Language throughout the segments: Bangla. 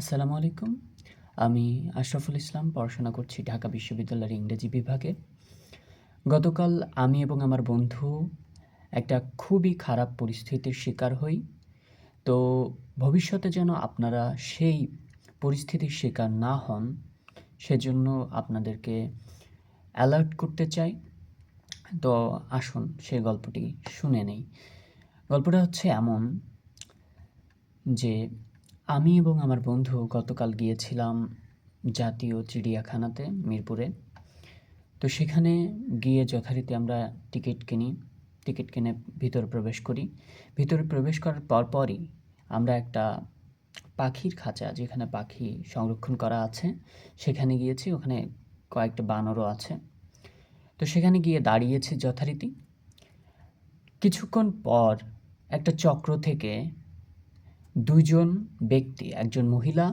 আসসালামু আলাইকুম। আমি আশরাফুল ইসলাম পড়াশোনা করছি ঢাকা বিশ্ববিদ্যালয়ের ইংরেজি বিভাগে। গতকাল আমি এবং আমার বন্ধু একটা খুবই খারাপ পরিস্থিতির শিকার হই। তো ভবিষ্যতে যেন আপনারা সেই পরিস্থিতির শিকার না হন, সেজন্য আপনাদেরকে অ্যালার্ট করতে চাই। তো আসুন সেই গল্পটি শুনে নেই। গল্পটা হচ্ছে এমন যে আমি এবং আমার বন্ধু গতকাল গিয়েছিলাম জাতীয় চিড়িয়াখানাতে মিরপুরে। তো সেখানে গিয়ে যথারীতি আমরা টিকিট কিনি। টিকিট কিনে ভিতরে প্রবেশ করি। ভিতরে প্রবেশ করার পরপরই আমরা একটা পাখির খাঁচা, যেখানে পাখি সংরক্ষণ করা আছে, সেখানে গিয়েছি। ওখানে কয়েকটা বানরও আছে। তো সেখানে গিয়ে দাঁড়িয়েছি যথারীতি। কিছুক্ষণ পর একটা চক্র থেকে ২ জন ব্যক্তি, একজন মহিলা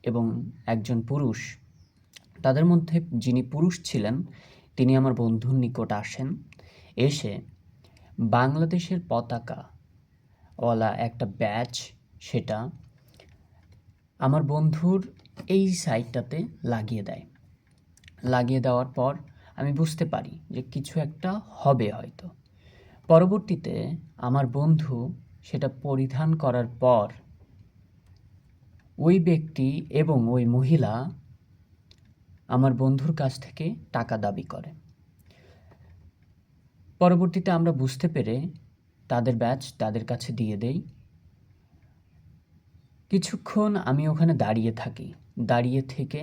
এবং একজন পুরুষ, তাদের মধ্যে যিনি পুরুষ ছিলেন তিনি আমার বন্ধুর নিকট আসেন। এসে বাংলাদেশের পতাকাওয়ালা একটা ব্যাজ, সেটা আমার বন্ধুর এই সাইডটাতে লাগিয়ে দেয়। লাগিয়ে দেওয়ার পর আমি বুঝতে পারি যে কিছু একটা হবে হয়তো। পরবর্তীতে আমার বন্ধু সেটা পরিধান করার পর ওই ব্যক্তি এবং ওই মহিলা আমার বন্ধুর কাছ থেকে টাকা দাবি করে। পরবর্তীতে আমরা বুঝতে পেরে তাদের ব্যাজ তাদের কাছে দিয়ে দেই। কিছুক্ষণ আমি ওখানে দাঁড়িয়ে থাকি। দাঁড়িয়ে থেকে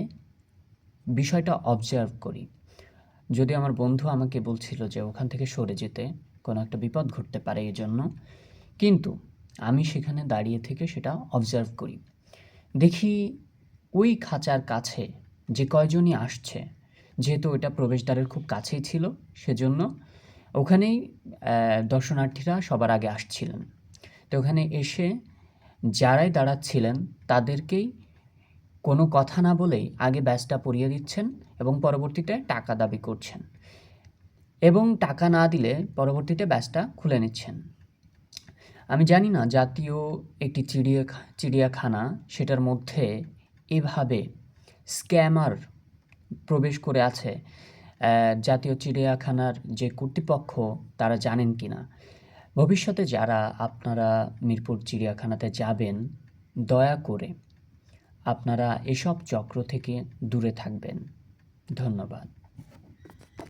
বিষয়টা অবজার্ভ করি। যদিও আমার বন্ধু আমাকে বলছিল যে ওখান থেকে সরে যেতে, কোনো একটা বিপদ ঘটতে পারে এজন্য। কিন্তু আমি সেখানে দাঁড়িয়ে থেকে সেটা অবজার্ভ করি। দেখি ওই খাঁচার কাছে যে কয়জনই আসছে, যেহেতু ওইটা প্রবেশদ্বারের খুব কাছেই ছিল, সেজন্য ওখানেই দর্শনার্থীরা সবার আগে আসছিলেন। তো ওখানে এসে যারাই দাঁড়াচ্ছিলেন তাদেরকেই কোনো কথা না বলেই আগে ব্যাজটা পরিয়ে দিচ্ছেন এবং পরবর্তীতে টাকা দাবি করছেন, এবং টাকা না দিলে পরবর্তীতে ব্যাজটা খুলে নিচ্ছেন। আমি জানি না জাতীয় একটি চিড়িয়াখানা, সেটার মধ্যে এভাবে স্ক্যামার প্রবেশ করে আছে। জাতীয় চিড়িয়াখানার যে কর্তৃপক্ষ তারা জানেন কিনা। ভবিষ্যতে যারা আপনারা মিরপুর চিড়িয়াখানাতে যাবেন, দয়া করে আপনারা এসব চক্র থেকে দূরে থাকবেন। ধন্যবাদ।